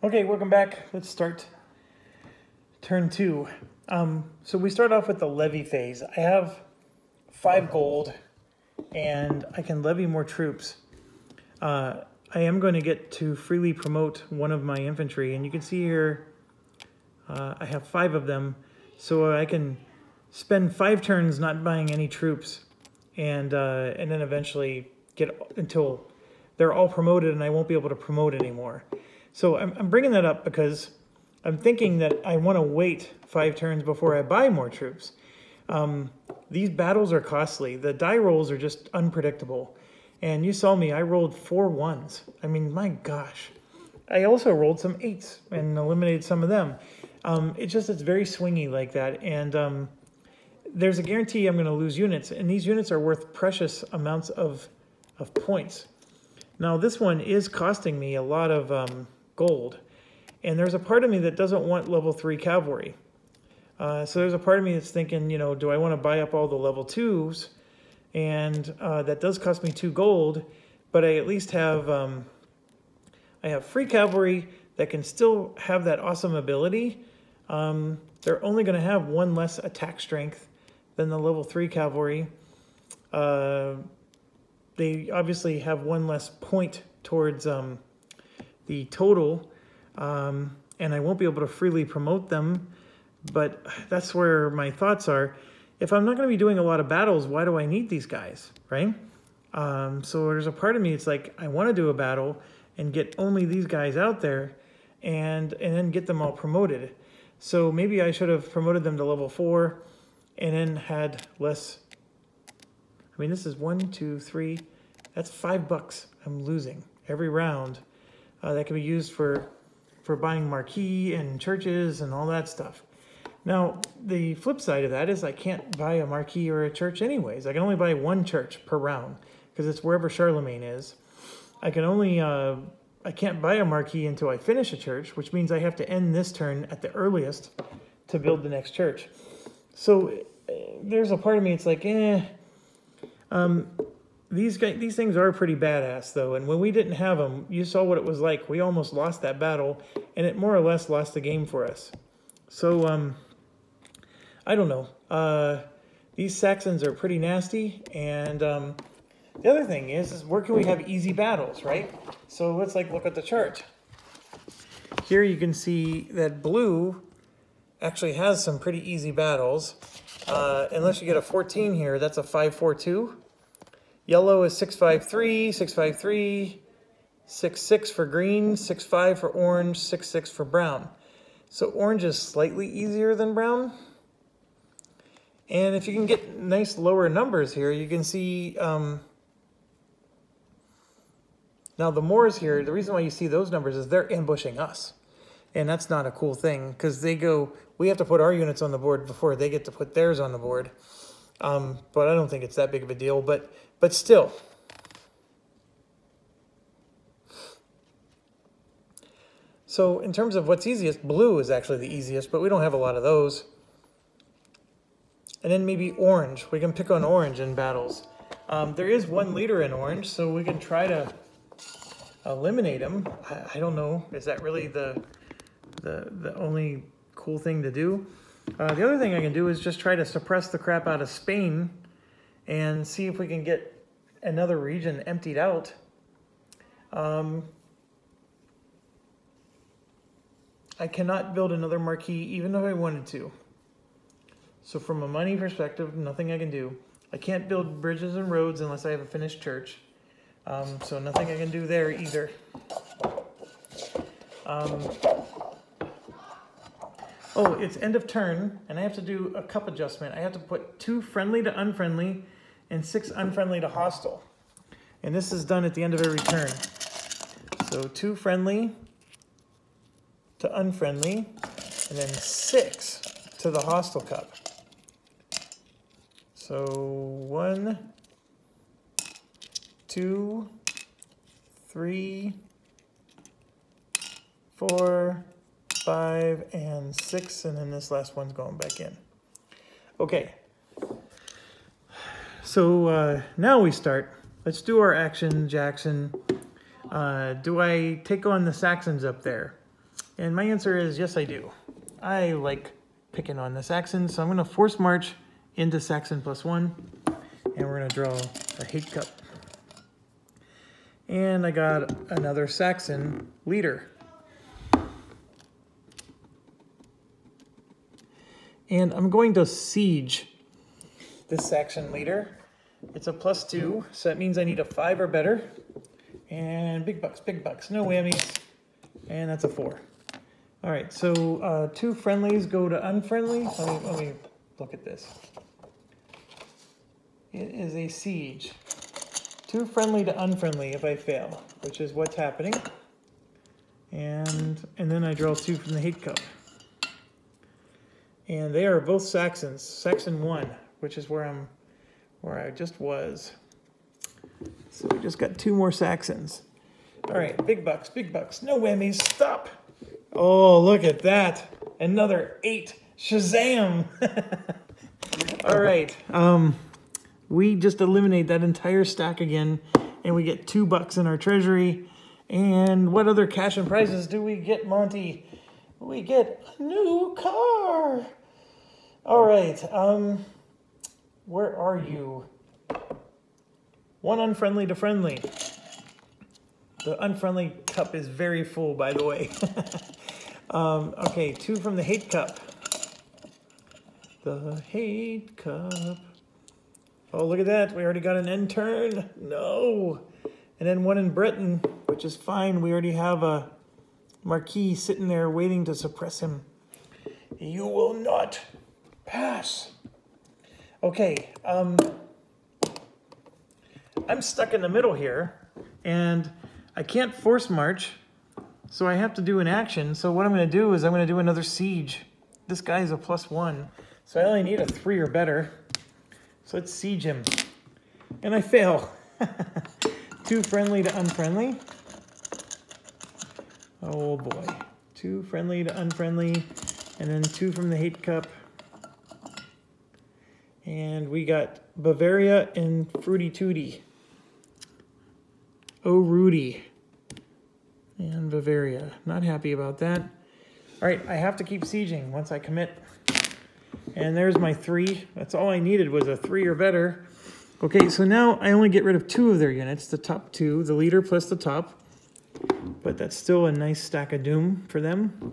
Okay, welcome back. Let's start turn 2. So we start off with the levy phase. I have 5 gold, and I can levy more troops. I am going to get to freely promote one of my infantry, and you can see here I have 5 of them, so I can spend 5 turns not buying any troops, and then eventually get until they're all promoted, and I won't be able to promote anymore. So I'm bringing that up because I'm thinking that I want to wait 5 turns before I buy more troops. These battles are costly. The die rolls are just unpredictable. And you saw me, I rolled 4 1s. I mean, my gosh. I also rolled some 8s and eliminated some of them. It's very swingy like that. And there's a guarantee I'm going to lose units. And these units are worth precious amounts of points. Now, this one is costing me a lot of gold. And there's a part of me that doesn't want level 3 cavalry. So there's a part of me that's thinking, you know, do I want to buy up all the level 2s? And that does cost me 2 gold, but I at least have I have free cavalry that can still have that awesome ability. They're only going to have 1 less attack strength than the level 3 cavalry. They obviously have 1 less point towards the total, and I won't be able to freely promote them, but that's where my thoughts are. If I'm not going to be doing a lot of battles, why do I need these guys, right? So there's a part of me, it's like, I want to do a battle and get only these guys out there and then get them all promoted. So maybe I should have promoted them to level 4 and then had less. I mean, this is 1, 2, 3. That's $5 I'm losing every round. That can be used for buying marquee and churches and all that stuff. Now, the flip side of that is I can't buy a marquee or a church anyways. I can only buy 1 church per round because it's wherever Charlemagne is. I can only, I can't buy a marquee until I finish a church, which means I have to end this turn at the earliest to build the next church. So there's a part of me, it's like, these things are pretty badass though. And when we didn't have them, you saw what it was like. We almost lost that battle and it more or less lost the game for us. So, I don't know. These Saxons are pretty nasty, and the other thing is where can we have easy battles, right? So let's look at the chart. Here you can see that blue actually has some pretty easy battles. Unless you get a 14 here, that's a 5-4-2. Yellow is 6-5-3, 6-5-3, 6-6 for green, 6-5 for orange, 6-6 for brown. So orange is slightly easier than brown. And if you can get nice lower numbers here, you can see, now the Moors here, the reason why you see those numbers is they're ambushing us. And that's not a cool thing, because they go, we have to put our units on the board before they get to put theirs on the board. But I don't think it's that big of a deal, but still. So in terms of what's easiest, blue is actually the easiest, but we don't have a lot of those. And then maybe orange. We can pick on orange in battles. There is 1 leader in orange, so we can try to eliminate him. I don't know. Is that really the only cool thing to do? The other thing I can do is just try to suppress the crap out of Spain and see if we can get another region emptied out. I cannot build another marquee even if I wanted to. So from a money perspective, nothing I can do. I can't build bridges and roads unless I have a finished church. So nothing I can do there either. Oh, it's end of turn, and I have to do a cup adjustment. I have to put 2 friendly to unfriendly and 6 unfriendly to hostile. And this is done at the end of every turn. So 2 friendly to unfriendly, and then 6 to the hostile cup. So 1, 2, 3, 4, 5, and 6, and then this last one's going back in. Okay. So now we start. Let's do our action, Jackson. Do I take on the Saxons up there? And my answer is yes, I do. I like picking on the Saxon, so I'm going to force march into Saxon +1, and we're going to draw a hate cup. And I got another Saxon leader. And I'm going to siege this Saxon leader. It's a +2, so that means I need a 5 or better. And big bucks, no whammies. And that's a 4. All right, so 2 friendlies go to unfriendly. Let me look at this. It is a siege. 2 friendly to unfriendly if I fail, which is what's happening. And then I draw 2 from the hate cup. And they are both Saxons. Saxon 1, which is where I just was. So we just got 2 more Saxons. All right, big bucks, no whammies, stop. Oh, look at that. Another 8, Shazam. All right, we just eliminate that entire stack again, and we get $2 in our treasury. And what other cash and prizes do we get, Monty? We get a new car. All right, where are you? 1 unfriendly to friendly. The unfriendly cup is very full, by the way. Okay, 2 from the hate cup. The hate cup. Oh, look at that. We already got an end turn. No. And then 1 in Britain, which is fine. We already have a Marquis sitting there waiting to suppress him. You will not pass. Okay, I'm stuck in the middle here, and I can't force march, so I have to do an action. So what I'm going to do is I'm going to do another siege. This guy is a +1, so I only need a 3 or better. So let's siege him. And I fail. 2 friendly to unfriendly. Oh boy. 2 friendly to unfriendly, and then 2 from the hate cup. And we got Bavaria and Fruity Tooty. Oh, Rudy. And Bavaria. Not happy about that. All right, I have to keep sieging once I commit. And there's my 3. That's all I needed was a 3 or better. Okay, so now I only get rid of 2 of their units, the top 2, the leader plus the top. But that's still a nice stack of doom for them.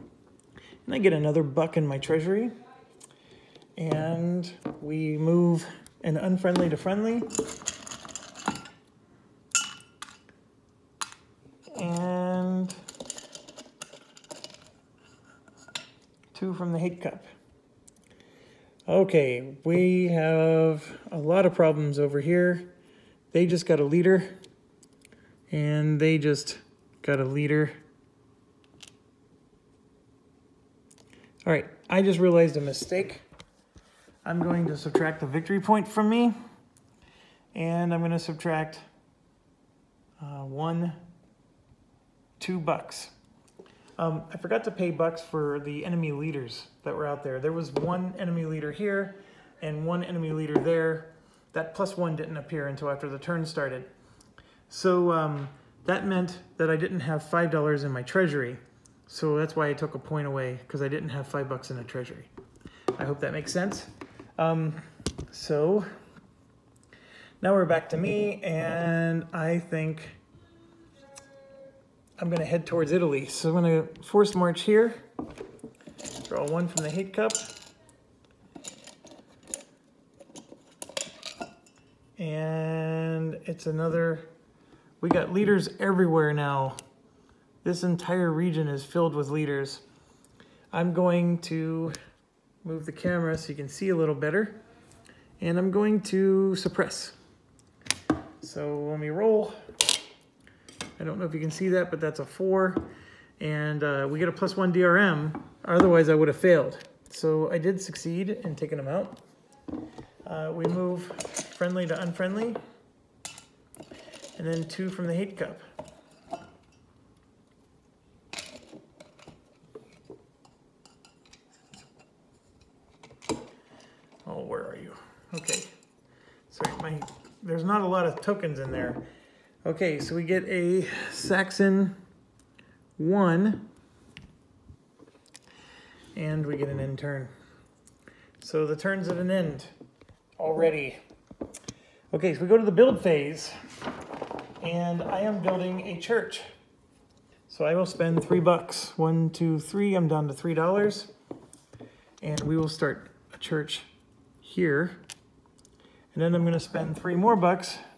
And I get another $1 in my treasury. And we move an unfriendly to friendly. And 2 from the hate cup. Okay, we have a lot of problems over here. They just got a leader. And they just got a leader. All right, I just realized a mistake. I'm going to subtract the victory point from me, and I'm going to subtract $2. I forgot to pay bucks for the enemy leaders that were out there. There was 1 enemy leader here and 1 enemy leader there. That +1 didn't appear until after the turn started. So that meant that I didn't have $5 in my treasury. So that's why I took a point away, because I didn't have $5 in the treasury. I hope that makes sense. So now we're back to me, and I think I'm going to head towards Italy. So I'm going to force march here, draw 1 from the hate cup, and it's another. We got leaders everywhere now. This entire region is filled with leaders. I'm going to move the camera so you can see a little better. And I'm going to suppress. So let me roll. I don't know if you can see that, but that's a 4. And we get a +1 DRM. Otherwise, I would have failed. So I did succeed in taking them out. We move friendly to unfriendly. And then 2 from the hate cup. Oh, where are you? Okay. Sorry, there's not a lot of tokens in there. Okay, so we get a Saxon 1 and we get an end turn. So the turn's at an end already. Okay, so we go to the build phase, and I am building a church. So I will spend $3. 1, 2, 3. I'm down to $3, and we will start a church here. And then I'm going to spend $3 more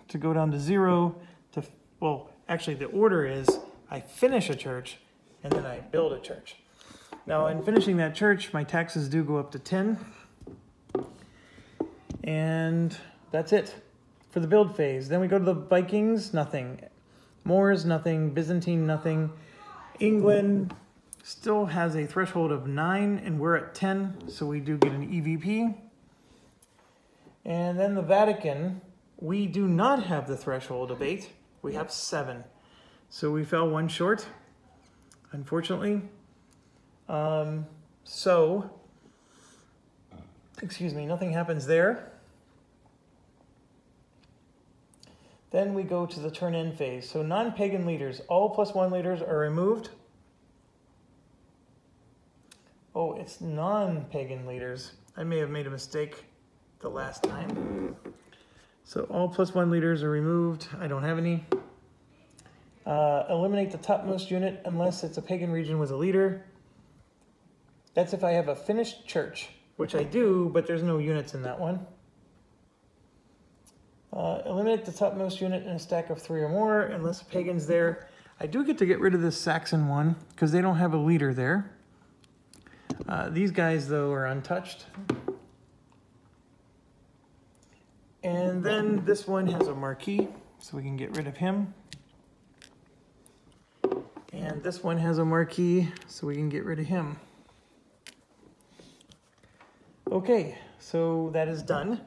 to go down to 0. Well, actually, the order is I finish a church and then I build a church. Now, in finishing that church, my taxes do go up to 10. And that's it for the build phase. Then we go to the Vikings, nothing. Moors, nothing. Byzantine, nothing. England still has a threshold of 9, and we're at 10, so we do get an EVP. And then the Vatican, we do not have the threshold of 8. We have 7. So we fell 1 short, unfortunately. Excuse me, nothing happens there. Then we go to the turn-in phase. So non-pagan leaders, all +1 leaders are removed. Oh, it's non-pagan leaders. I may have made a mistake the last time. So all +1 leaders are removed. I don't have any. Eliminate the topmost unit unless it's a pagan region with a leader. That's if I have a finished church, which I do, but there's no units in that one. Eliminate the topmost unit in a stack of 3 or more, unless pagan's there. I do get to get rid of this Saxon one, because they don't have a leader there. These guys, though, are untouched. And then this one has a marquis, so we can get rid of him. And this one has a marquis, so we can get rid of him. Okay, so that is done.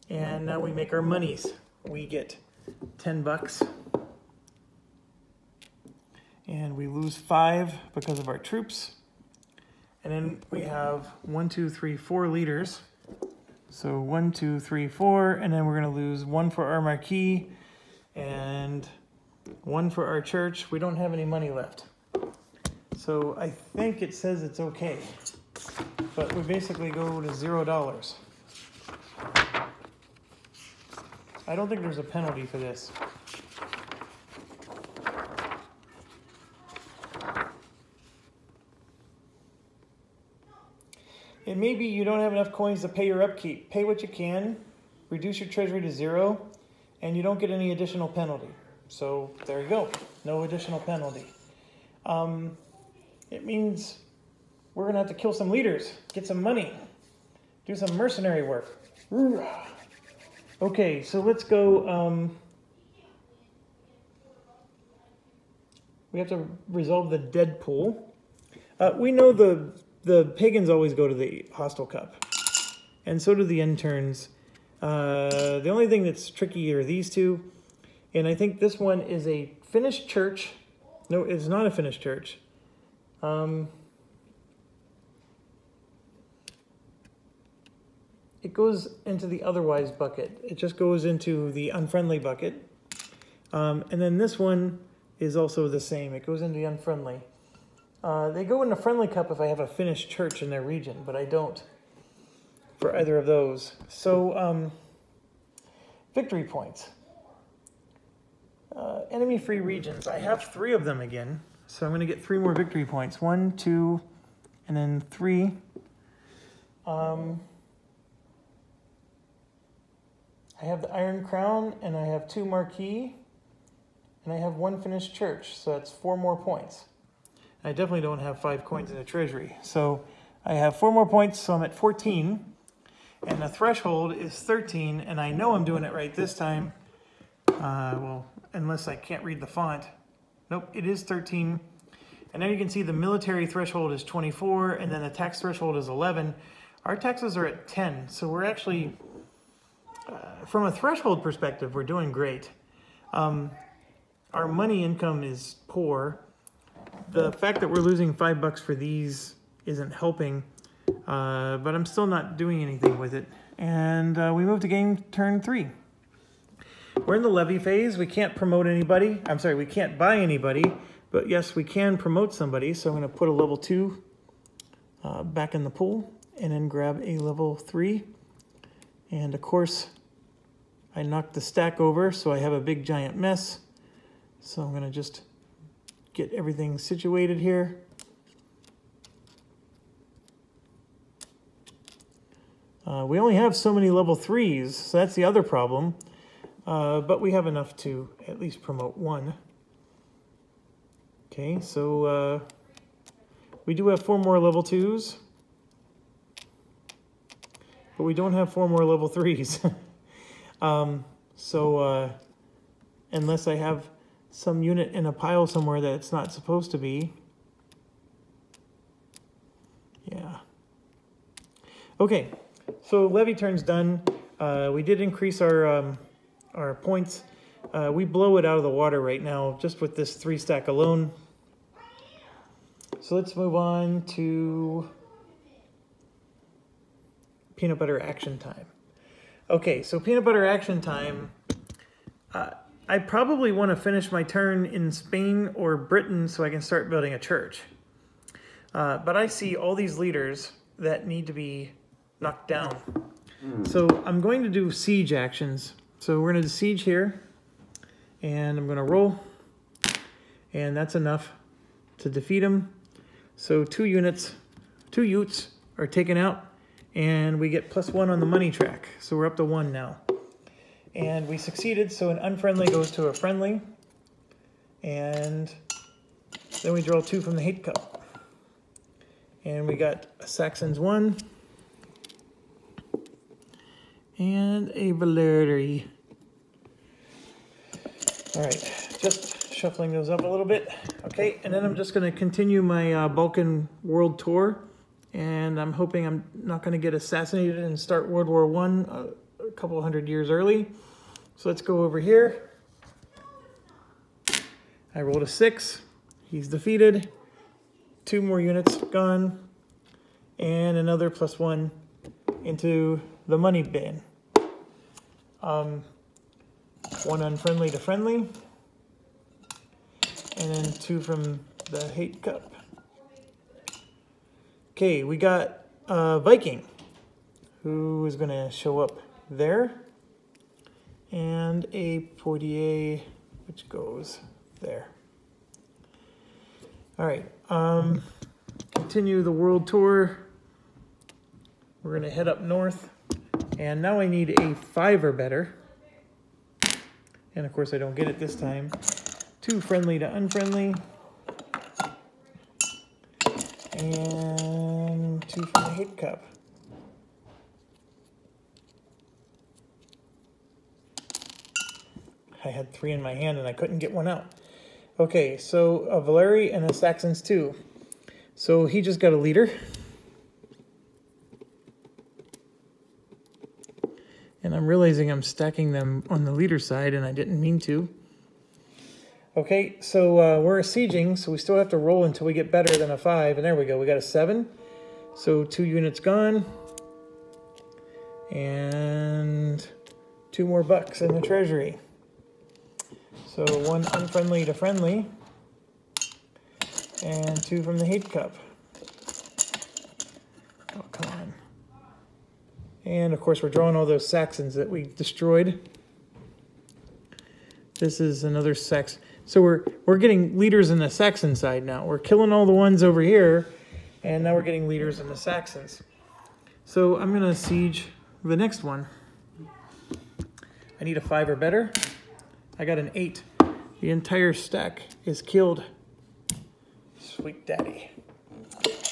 And now we make our monies. We get $10. And we lose 5 because of our troops. And then we have 1, 2, 3, 4 leaders. So 1, 2, 3, 4, and then we're going to lose 1 for our marquis and 1 for our church. We don't have any money left. So I think it says it's okay. But we basically go to $0. I don't think there's a penalty for this. It may be you don't have enough coins to pay your upkeep. Pay what you can, reduce your treasury to 0, and you don't get any additional penalty. So there you go, no additional penalty. It means we're gonna have to kill some leaders, get some money, do some mercenary work. Okay, so let's go, we have to resolve the dead pool. We know the pagans always go to the hostile cup, and so do the interns. The only thing that's tricky are these two, and I think this one is a finished church. No, it's not a finished church. It goes into the otherwise bucket. It just goes into the unfriendly bucket. And then this one is also the same. It goes into the unfriendly. They go in the friendly cup if I have a finished church in their region, but I don't for either of those. So, victory points. Enemy-free regions. I have 3 of them again, so I'm going to get 3 more victory points. 1, 2, and then 3. I have the Iron Crown, and I have 2 marquis, and I have 1 finished church, so that's 4 more points. I definitely don't have 5 coins in the treasury. So I have 4 more points, so I'm at 14. And the threshold is 13, and I know I'm doing it right this time. Well, unless I can't read the font. Nope, it is 13. And now you can see the military threshold is 24, and then the tax threshold is 11. Our taxes are at 10, so we're actually, from a threshold perspective, we're doing great. Our money income is poor. The fact that we're losing $5 for these isn't helping, but I'm still not doing anything with it. And we move to game turn 3. We're in the levy phase. We can't promote anybody. I'm sorry, we can't buy anybody, but yes, we can promote somebody. So I'm going to put a level 2 back in the pool, and then grab a level 3. And of course, I knocked the stack over, so I have a big giant mess. So I'm gonna just get everything situated here. We only have so many level 3s, so that's the other problem. But we have enough to at least promote 1. Okay, so we do have 4 more level 2s, but we don't have 4 more level 3s. Unless I have some unit in a pile somewhere that it's not supposed to be. Yeah. Okay, so levy turn's done. We did increase our points. We blow it out of the water right now just with this 3 stack alone. So let's move on to peanut butter action time. Okay, so peanut butter action time. I probably want to finish my turn in Spain or Britain so I can start building a church. But I see all these leaders that need to be knocked down. So I'm going to do siege actions. So we're going to siege here, and I'm going to roll, and that's enough to defeat him. So 2 utes are taken out, and we get +1 on the money track. So we're up to 1 now. And we succeeded, so an unfriendly goes to a friendly, and then we draw 2 from the hate cup. And we got a Saxons 1, and a Valeri. All right, just shuffling those up a little bit. Okay, and then I'm just going to continue my Balkan World Tour, and I'm hoping I'm not going to get assassinated and start World War I a couple hundred years early. So let's go over here. I rolled a 6. He's defeated. 2 more units gone, and another +1 into the money bin. 1 unfriendly to friendly, and then 2 from the hate cup. Okay, we got a Viking who is going to show up there, and a Poitiers which goes there. All right, continue the world tour. We're going to head up north, and now I need a 5 or better. And of course I don't get it this time. 2 friendly to unfriendly. And 2 from the hate cup. I had 3 in my hand and I couldn't get 1 out. Okay, so a Valeri and a Saxons 2. So he just got a leader. And I'm realizing I'm stacking them on the leader side, and I didn't mean to. Okay, so we're sieging, so we still have to roll until we get better than a 5. And there we go, we got a 7. So 2 units gone. And 2 more bucks in the treasury. So 1 unfriendly to friendly. And 2 from the hate cup. Oh, come on. And of course we're drawing all those Saxons that we destroyed. This is another Saxon. So we're getting leaders in the Saxon side now. We're killing all the ones over here, and now we're getting leaders in the Saxons. So I'm going to siege the next one. I need a 5 or better. I got an 8. The entire stack is killed. Sweet daddy.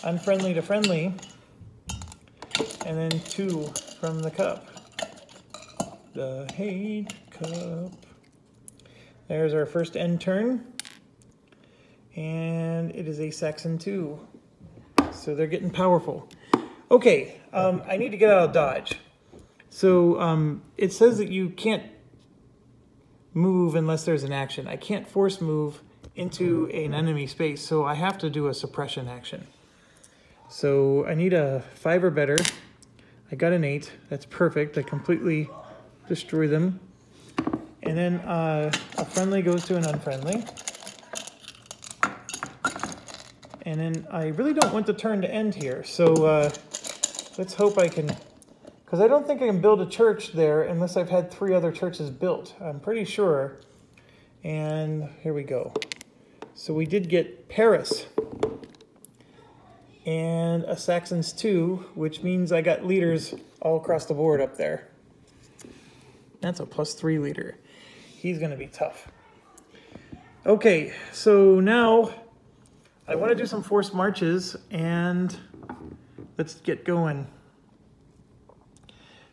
Unfriendly to friendly. And then 2 from the cup. The hate cup. There's our first end turn. And it is a Saxon 2. So they're getting powerful. Okay, I need to get out of dodge. So it says that you can't move unless there's an action. I can't force move into an enemy space, so I have to do a suppression action. So I need a 5 or better. I got an 8. That's perfect. I completely destroy them. And then a friendly goes to an unfriendly. And then I really don't want the turn to end here. So let's hope I can, because I don't think I can build a church there unless I've had 3 other churches built. I'm pretty sure. And here we go. So we did get Paris and a Saxons 2, which means I got leaders all across the board up there. That's a +3 leader. He's going to be tough. Okay, so now I want to do some forced marches, and let's get going.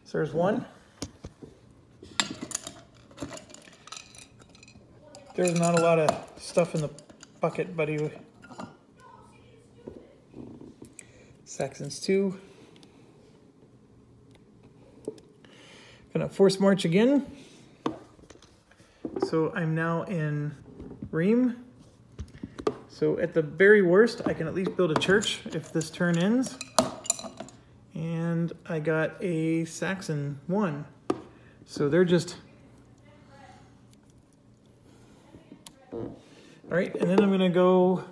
So there's one. There's not a lot of stuff in the bucket, buddy. Saxons 2. Gonna force march again. So I'm now in Rheims. So at the very worst, I can at least build a church if this turn ends. And I got a Saxon 1. So they're just... All right, and then I'm gonna go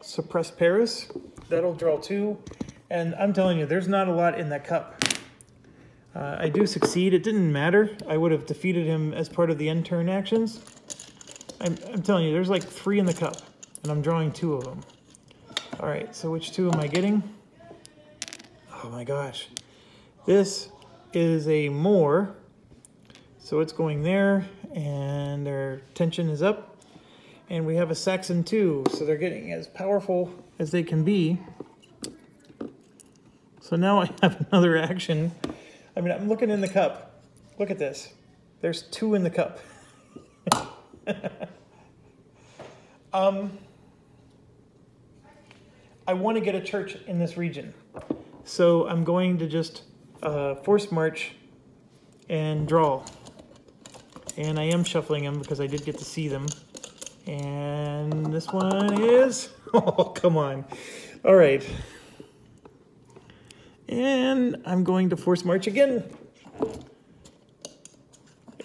suppress Paris. That'll draw 2. And I'm telling you, there's not a lot in that cup. I do succeed. It didn't matter. I would have defeated him as part of the end turn actions. I'm telling you, there's like 3 in the cup, and I'm drawing 2 of them. All right, so which 2 am I getting? Oh my gosh. This is a Moor, so it's going there, and their tension is up. And we have a Saxon 2, so they're getting as powerful as they can be. So now I have another action. I mean, I'm looking in the cup. Look at this. There's 2 in the cup. I want to get a church in this region. So I'm going to just force march and draw. And I am shuffling them because I did get to see them. And this one is... Oh, come on. All right. And I'm going to force march again.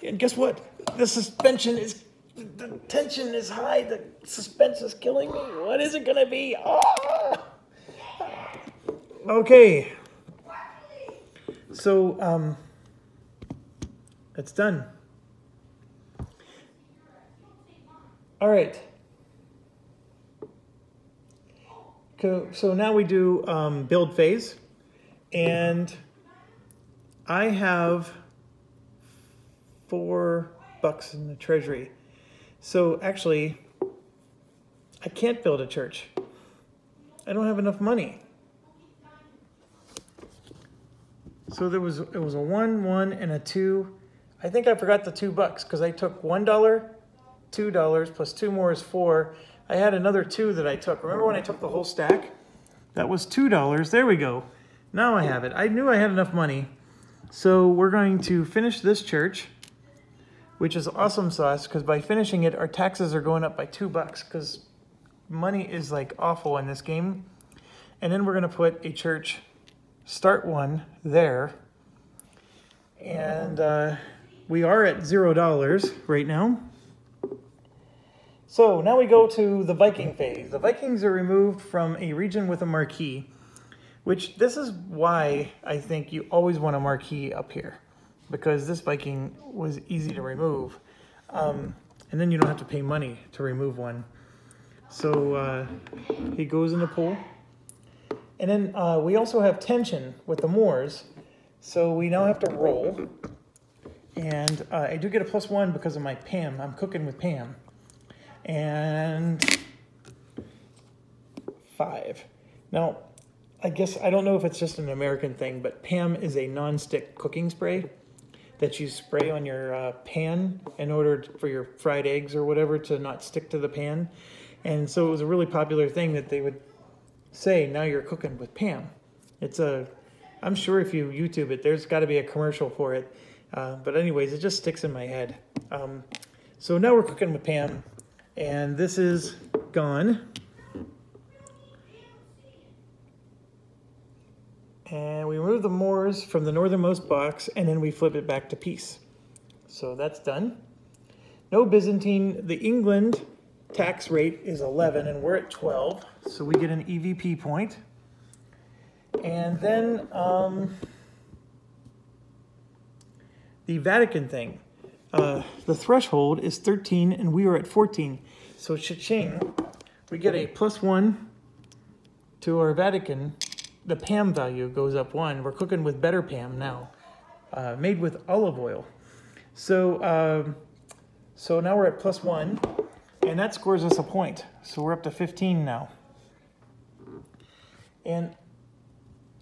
And guess what? The suspension is... The tension is high. The suspense is killing me. What is it going to be? Oh! Okay. So, it's done. All right. So now we do build phase. And I have $4 in the treasury. So actually, I can't build a church. I don't have enough money. So it was a 1, 1, and a 2. I think I forgot the $2 because I took $1, $2 plus 2 more is 4. I had another 2 that I took. Remember when I took the whole stack? That was $2. There we go. Now I have it. I knew I had enough money. So we're going to finish this church, which is awesome sauce, because by finishing it, our taxes are going up by $2 because money is like awful in this game. And then we're going to put a church, start one there. And we are at $0 right now. So now we go to the Viking phase. The Vikings are removed from a region with a marquee, which this is why I think you always want a marquee up here, because this Viking was easy to remove. And then you don't have to pay money to remove one. So he goes in the pool. And then we also have tension with the Moors. So we now have to roll. And I do get a +1 because of my Pam. I'm cooking with Pam. And 5. Now, I guess, I don't know if it's just an American thing, but Pam is a non-stick cooking spray that you spray on your pan in order for your fried eggs or whatever to not stick to the pan. And so it was a really popular thing that they would say, now you're cooking with Pam. It's a, I'm sure if you YouTube it, there's got to be a commercial for it. But anyways, it just sticks in my head. So now we're cooking with Pam, and this is gone. And we remove the Moors from the northernmost box, and then we flip it back to peace. So that's done. No Byzantine. The England tax rate is 11 and we're at 12, so we get an EVP point. And then the Vatican thing. The threshold is 13 and we are at 14. So cha-ching, we get a +1 to our Vatican. The PAM value goes up 1. We're cooking with better PAM now, made with olive oil. So, so now we're at +1, and that scores us a point. So we're up to 15 now. And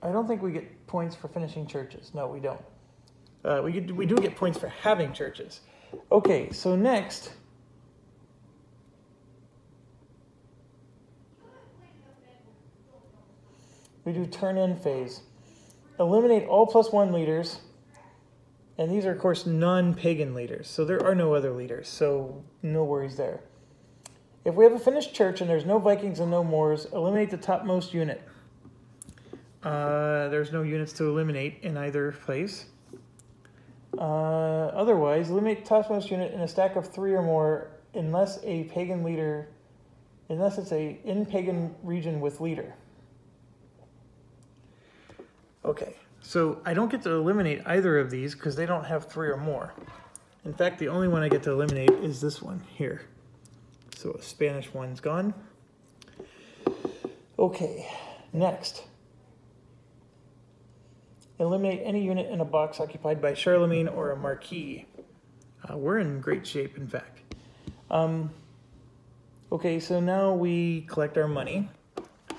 I don't think we get points for finishing churches. No, we don't. We do get points for having churches. Okay, so next, we do turn-in phase. Eliminate all +1 leaders, and these are, of course, non-pagan leaders, so there are no other leaders, so no worries there. If we have a finished church and there's no Vikings and no Moors, eliminate the topmost unit. There's no units to eliminate in either place. Otherwise, eliminate the topmost unit in a stack of 3 or more unless a pagan leader, unless it's a in pagan region with leader. Okay, so I don't get to eliminate either of these because they don't have 3 or more. In fact, the only one I get to eliminate is this one here. So a Spanish one's gone. Okay, next. Eliminate any unit in a box occupied by Charlemagne or a marquis. We're in great shape, in fact. Okay, so now we collect our money.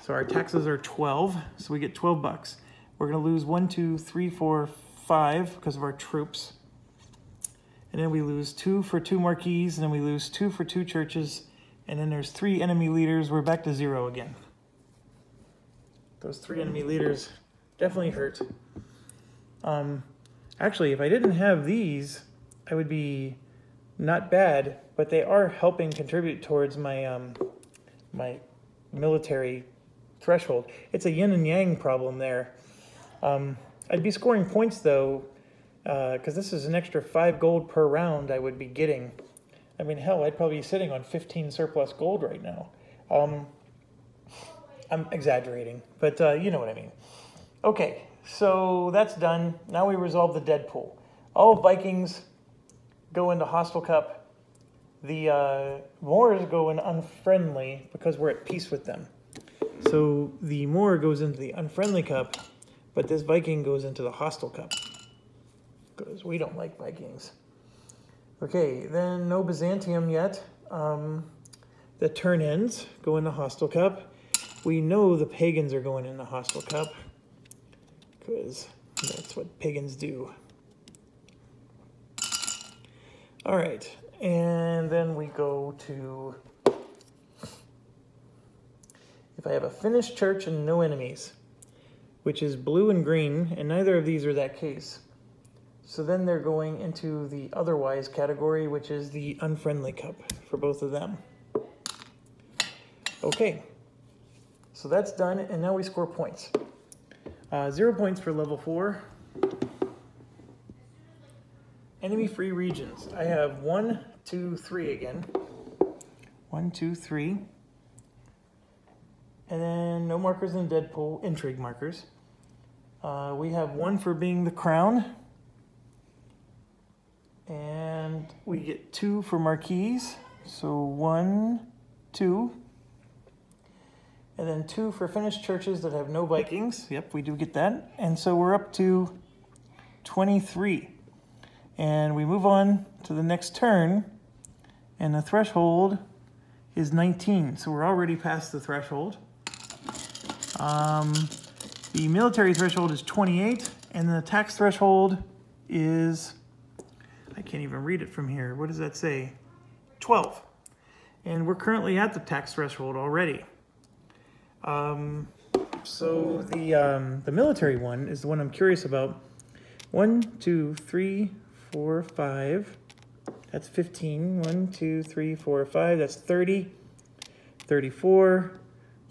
So our taxes are 12, so we get 12 bucks. We're going to lose 1, 2, 3, 4, 5 because of our troops. And then we lose 2 for 2 marquis, and then we lose 2 for 2 churches, and then there's 3 enemy leaders. We're back to 0 again. Those 3 enemy leaders definitely hurt. Actually, if I didn't have these, I would be not bad, but they are helping contribute towards my my military threshold. It's a yin and yang problem there. I'd be scoring points though, because this is an extra 5 gold per round I would be getting. I mean, hell, I'd probably be sitting on 15 surplus gold right now. I'm exaggerating, but you know what I mean. Okay, so that's done. Now we resolve the dead pool. All Vikings go into hostile cup. The Moors go in unfriendly because we're at peace with them. So the Moor goes into the unfriendly cup, but this Viking goes into the hostile cup because we don't like Vikings. Okay, then no Byzantium yet. The turn-ins go in the hostile cup. We know the pagans are going in the hostile cup because that's what pagans do. All right, and then we go to, if I have a finished church and no enemies, which is blue and green, and neither of these are that case. So then they're going into the otherwise category, which is the unfriendly cup for both of them. Okay, so that's done, and now we score points. 0 points for level 4. Enemy-free regions. I have 1, 2, 3 again. 1, 2, 3. And then no markers in Deadpool, intrigue markers. We have 1 for being the crown. And we get 2 for marquis. So 1, 2. And then 2 for finished churches that have no Vikings. Yep, we do get that. And so we're up to 23. And we move on to the next turn. And the threshold is 19. So we're already past the threshold. The military threshold is 28. And the tax threshold is, I can't even read it from here. What does that say? 12. And we're currently at the tax threshold already. So the military one is the one I'm curious about. 1, 2, 3, 4, 5. That's 15. 1, 2, 3, 4, 5. That's 30, 34,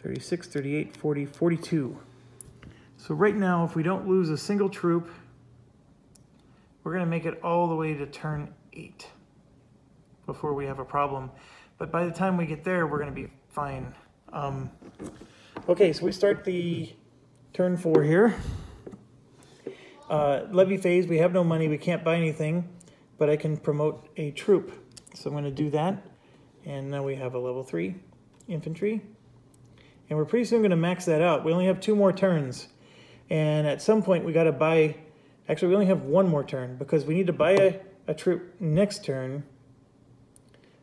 36, 38, 40, 42. So right now, if we don't lose a single troop, we're going to make it all the way to turn 8 before we have a problem. But by the time we get there, we're going to be fine. Okay, so we start the turn 4 here. Levy phase, we have no money, we can't buy anything, but I can promote a troop. So I'm going to do that. And now we have a level 3 infantry. And we're pretty soon going to max that out. We only have 2 more turns. And at some point we got to buy, actually we only have 1 more turn because we need to buy a troop next turn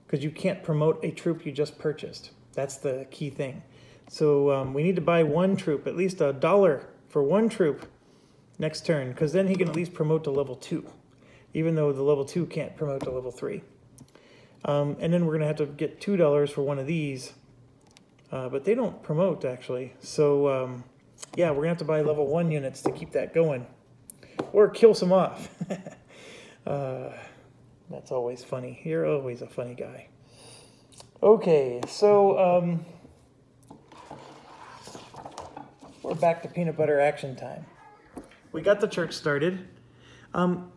because you can't promote a troop you just purchased. That's the key thing. So we need to buy 1 troop, at least $1 for 1 troop next turn, because then he can at least promote to level 2, even though the level 2 can't promote to level 3. And then we're going to have to get $2 for one of these, but they don't promote actually. So yeah, we're going to have to buy level 1 units to keep that going, or kill some off. That's always funny. You're always a funny guy. Okay, so we're back to peanut butter action time. We got the church started. I'm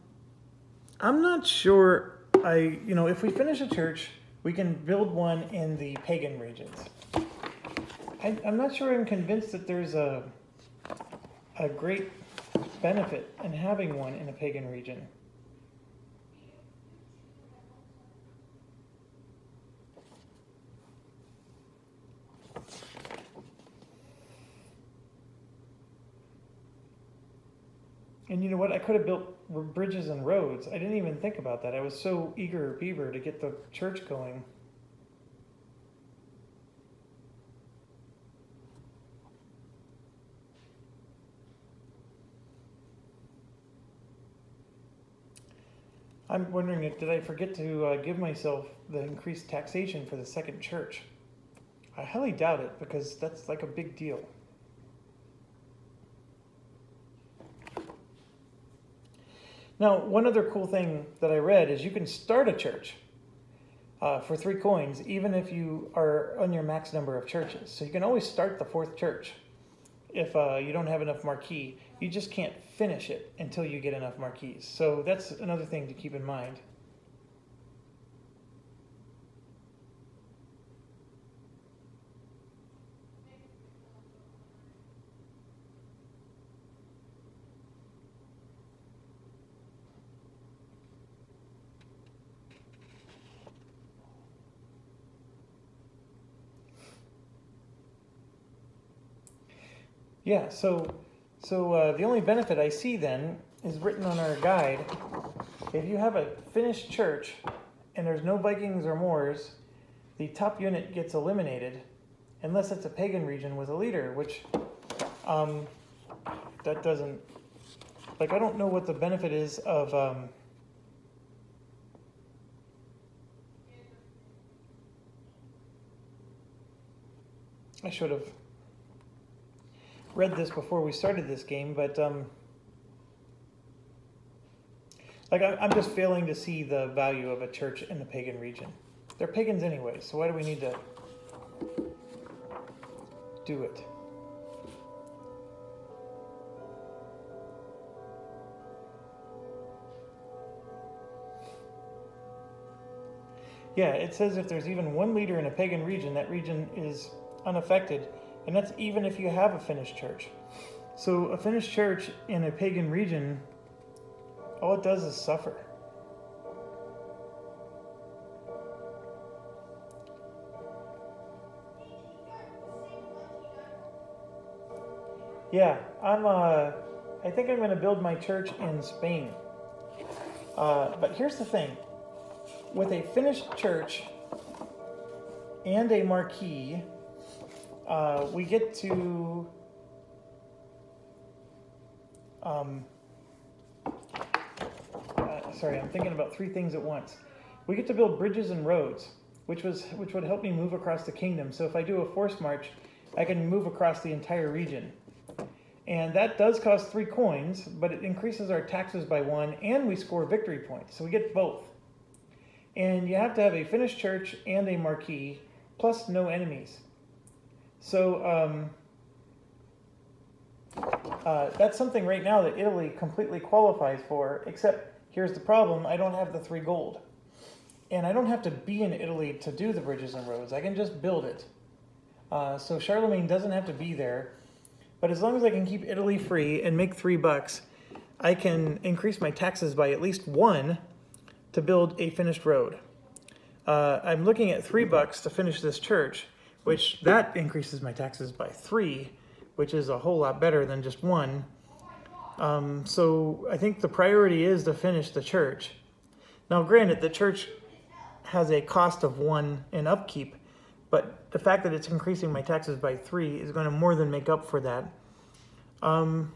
not sure, if we finish a church, we can build one in the pagan regions. I'm not sure I'm convinced that there's a great benefit in having one in a pagan region. And you know what? I could have built bridges and roads. I didn't even think about that. I was so eager beaver to get the church going. I'm wondering, did I forget to give myself the increased taxation for the second church? I highly doubt it, because that's like a big deal. Now, one other cool thing that I read is you can start a church for 3 coins, even if you are on your max number of churches. So you can always start the 4th church if you don't have enough marquee. You just can't finish it until you get enough marquees. So that's another thing to keep in mind. Yeah, so the only benefit I see then is written on our guide. If you have a finished church and there's no Vikings or Moors, the top unit gets eliminated unless it's a pagan region with a leader, which that doesn't, like, I don't know what the benefit is of I should have read this before we started this game, but like I'm just failing to see the value of a church in the pagan region. They're pagans anyway, so why do we need to do it? Yeah, it says if there's even 1 leader in a pagan region, that region is unaffected. And that's even if you have a finished church. So a finished church in a pagan region, all it does is suffer. Yeah, I think I'm going to build my church in Spain. But here's the thing. With a finished church and a marquee, we get to sorry, I'm thinking about 3 things at once. We get to build bridges and roads, which would help me move across the kingdom. So if I do a force march, I can move across the entire region. And that does cost 3 coins, but it increases our taxes by 1, and we score victory points. So we get both. And you have to have a finished church and a marquee, plus no enemies. So that's something right now that Italy completely qualifies for, except here's the problem, I don't have the 3 gold. And I don't have to be in Italy to do the bridges and roads. I can just build it. So Charlemagne doesn't have to be there. But as long as I can keep Italy free and make $3, I can increase my taxes by at least 1 to build a finished road. I'm looking at $3 to finish this church, which that increases my taxes by 3, which is a whole lot better than just 1. So I think the priority is to finish the church. Now, granted, the church has a cost of 1 in upkeep, but the fact that it's increasing my taxes by 3 is going to more than make up for that. And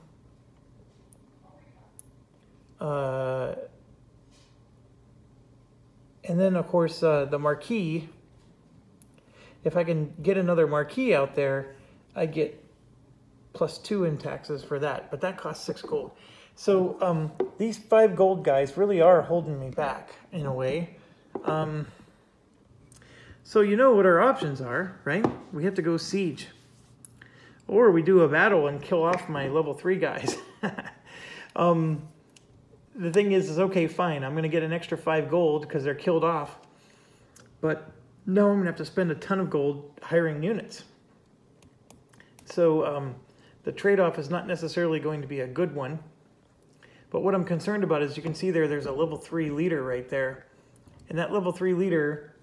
then, of course, the marquee, if I can get another marquee out there, I get +2 in taxes for that, but that costs 6 gold. So these 5 gold guys really are holding me back in a way. So you know what our options are, right? We have to go siege. Or we do a battle and kill off my level 3 guys. The thing is okay, fine, I'm going to get an extra 5 gold because they're killed off. But no, I'm going to have to spend a ton of gold hiring units. So the trade-off is not necessarily going to be a good one. But what I'm concerned about is you can see there's a level 3 leader right there. And that level 3 leader,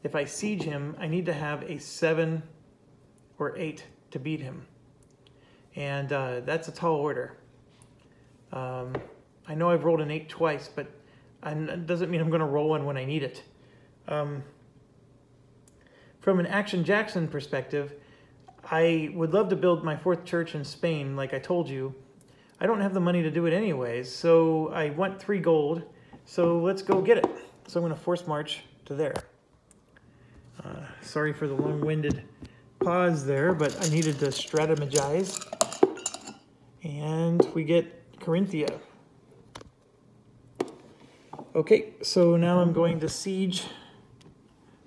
if I siege him, I need to have a 7 or 8 to beat him. And that's a tall order. I know I've rolled an 8 twice, but it doesn't mean I'm going to roll one when I need it. From an Action Jackson perspective, I would love to build my 4th church in Spain, like I told you. I don't have the money to do it anyways, so I want 3 gold, so let's go get it. So I'm going to force march to there. Sorry for the long-winded pause there, but I needed to strategize. And we get Carinthia. Okay, so now I'm going to siege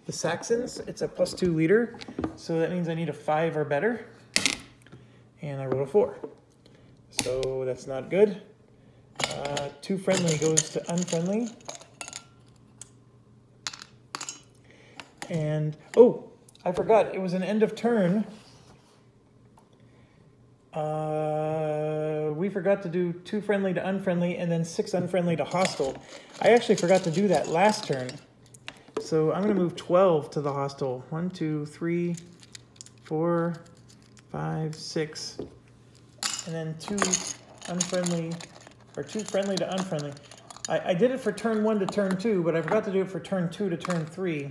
the Saxons. It's a +2 leader, so that means I need a 5 or better. And I rolled a 4. So that's not good. 2 friendly goes to unfriendly. And, oh, I forgot, it was an end of turn. We forgot to do 2 friendly to unfriendly and then 6 unfriendly to hostile. I actually forgot to do that last turn. So I'm going to move 12 to the hostile. 1, 2, 3, 4, 5, 6. And then 2 unfriendly, or 2 friendly to unfriendly. I did it for turn 1 to turn 2, but I forgot to do it for turn 2 to turn 3.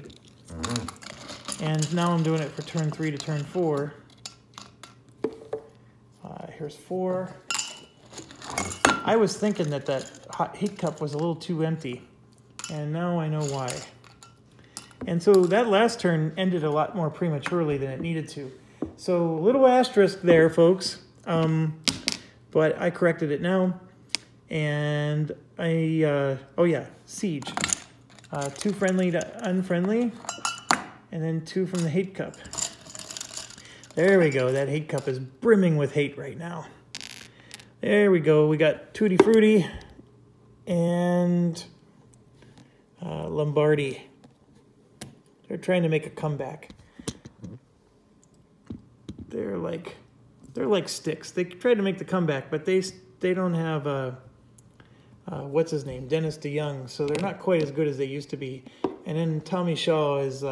And now I'm doing it for turn 3 to turn 4. Here's 4. I was thinking that hot heat cup was a little too empty, and now I know why. And so that last turn ended a lot more prematurely than it needed to. So little asterisk there, folks. But I corrected it now. And oh yeah, siege. 2 friendly to unfriendly, and then 2 from the hate cup. There we go. That hate cup is brimming with hate right now. There we go. We got Tutti Frutti and Lombardi. They're trying to make a comeback. They're like sticks. They tried to make the comeback, but they don't have what's his name, Dennis DeYoung, so they're not quite as good as they used to be. And then Tommy Shaw is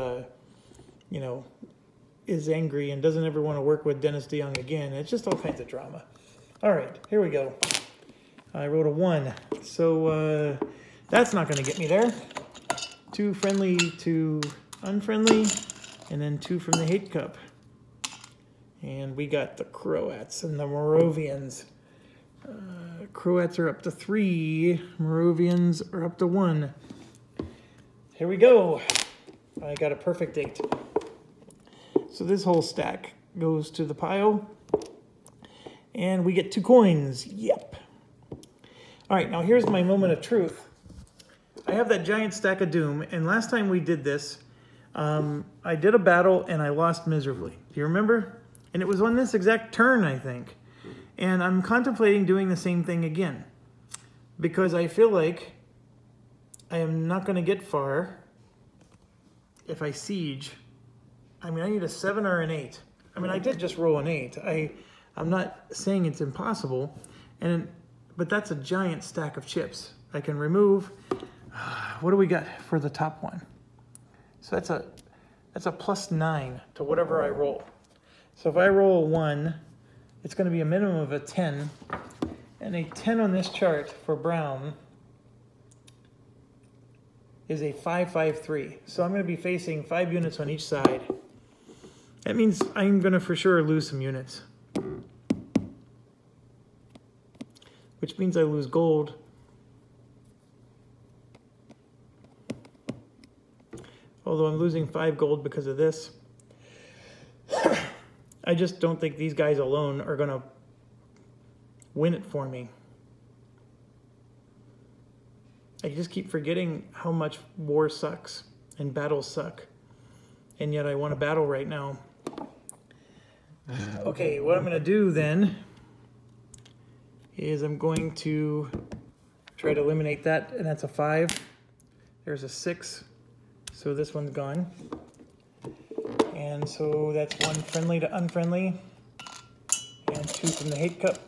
is angry and doesn't ever want to work with Dennis DeYoung again. It's just all kinds of drama. All right, here we go. I rolled a 1, so that's not going to get me there. 2 friendly to unfriendly, and then 2 from the hate cup. And we got the Croats and the Moravians. Croats are up to 3. Moravians are up to 1. Here we go. I got a perfect 8. So this whole stack goes to the pile. And we get 2 coins. Yep. All right, now here's my moment of truth. I have that giant stack of doom, and last time we did this, I did a battle and I lost miserably. Do you remember? And it was on this exact turn, I think. And I'm contemplating doing the same thing again, because I feel like I am not going to get far if I siege, I mean, I need a 7 or an 8. I mean, I did just roll an 8. I'm not saying it's impossible, but that's a giant stack of chips. I can remove, what do we got for the top one? So that's a +9 to whatever I roll. So if I roll a 1, it's going to be a minimum of a 10, and a 10 on this chart for brown is a 5-5-3. So I'm going to be facing 5 units on each side. That means I'm going to for sure lose some units, which means I lose gold. Although I'm losing 5 gold because of this. I just don't think these guys alone are going to win it for me. I just keep forgetting how much war sucks and battles suck. And yet I want to battle right now. Okay, what I'm going to do then is I'm going to try to eliminate that, and that's a 5. There's a 6. So this one's gone. And so that's 1 friendly to unfriendly, and 2 from the hate cup.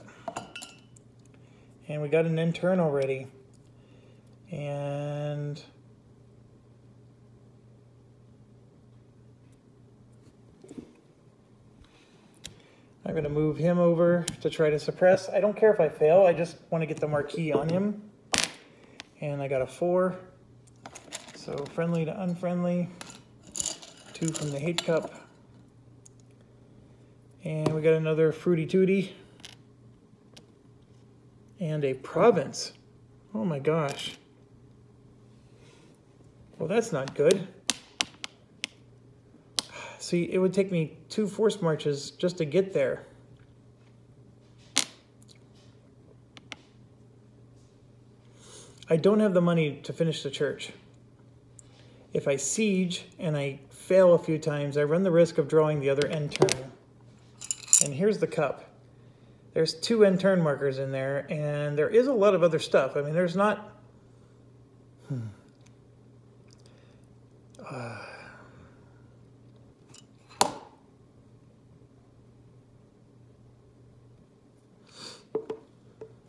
And we got an end turn already. And I'm going to move him over to try to suppress. I don't care if I fail, I just want to get the marquee on him. And I got a 4. So friendly to unfriendly, 2 from the hate cup. And we got another fruity tooty. And a province. Oh my gosh. Well, that's not good. See, it would take me 2 force marches just to get there. I don't have the money to finish the church. If I siege and I fail a few times, I run the risk of drawing the other end turn. And here's the cup. There's 2 end turn markers in there, and there is a lot of other stuff. I mean, there's not...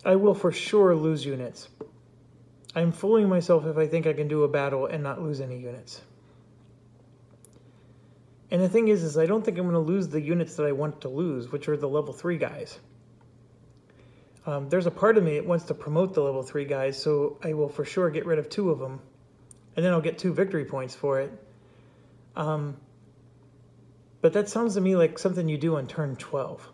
I will for sure lose units. I'm fooling myself if I think I can do a battle and not lose any units. And the thing is I don't think I'm going to lose the units that I want to lose, which are the level 3 guys. There's a part of me that wants to promote the level 3 guys, so I will for sure get rid of 2 of them. And then I'll get 2 victory points for it. But that sounds to me like something you do on turn 12.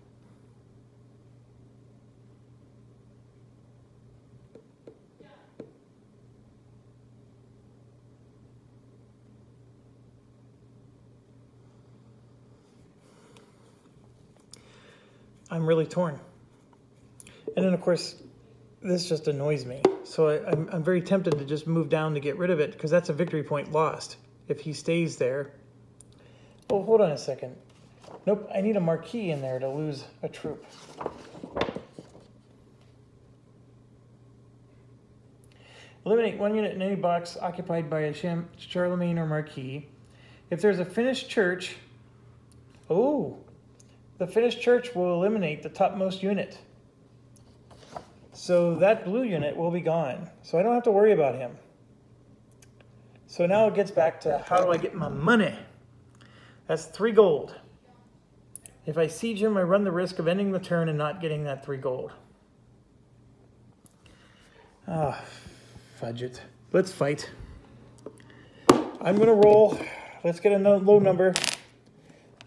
I'm really torn. And then, of course, this just annoys me. So I'm very tempted to just move down to get rid of it, because that's a victory point lost if he stays there. Oh, hold on a second. Nope, I need a marquee in there to lose a troop. Eliminate 1 unit in any box occupied by a Charlemagne or marquee. If there's a finished church... Oh! The finished church will eliminate the topmost unit. So that blue unit will be gone. So I don't have to worry about him. So now it gets back to how do I get my money? That's 3 gold. If I siege him, I run the risk of ending the turn and not getting that 3 gold. Ah, fudge it. Let's fight. I'm going to roll. Let's get a low number.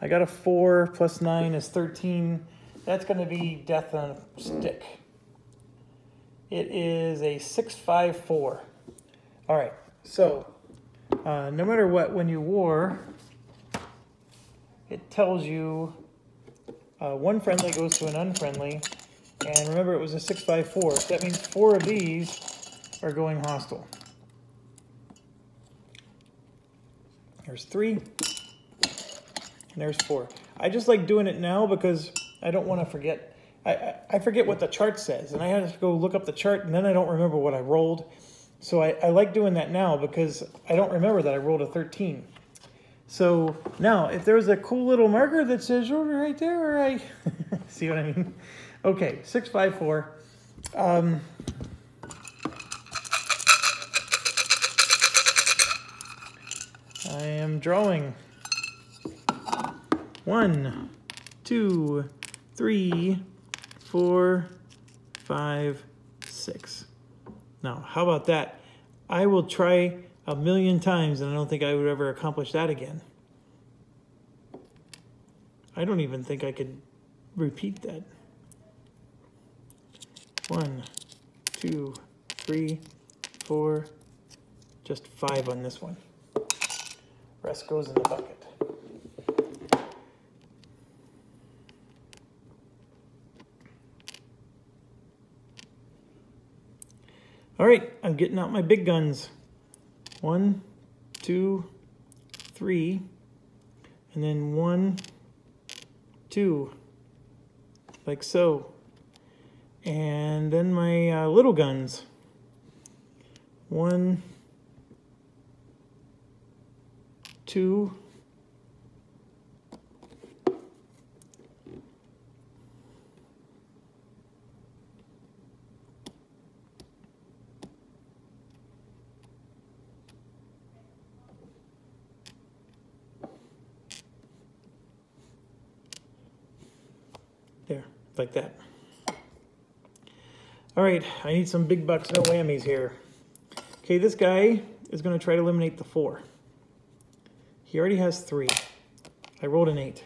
I got a 4 plus 9 is 13. That's going to be death on a stick. It is a 6-5-4. All right, so no matter what, when you war, it tells you 1 friendly goes to an unfriendly. And remember, it was a 6-5-4. So that means 4 of these are going hostile. There's 3. And there's 4. I just like doing it now because I don't want to forget. I forget what the chart says, and I have to go look up the chart, and then I don't remember what I rolled. So I like doing that now because I don't remember that I rolled a 13. So now, if there's a cool little marker that says right there, all right. See what I mean? Okay, 654. I am drawing 1, 2, 3, 4, 5, 6. Now, how about that? I will try a million times, and I don't think I would ever accomplish that again. I don't even think I could repeat that. 1, 2, 3, 4, just 5 on this one. Rest goes in the bucket. All right, I'm getting out my big guns. 1, 2, 3, and then 1, 2, like so. And then my little guns. 1, 2, there, like that. All right, I need some big bucks, no whammies here. Okay, this guy is going to try to eliminate the 4. He already has 3. I rolled an 8.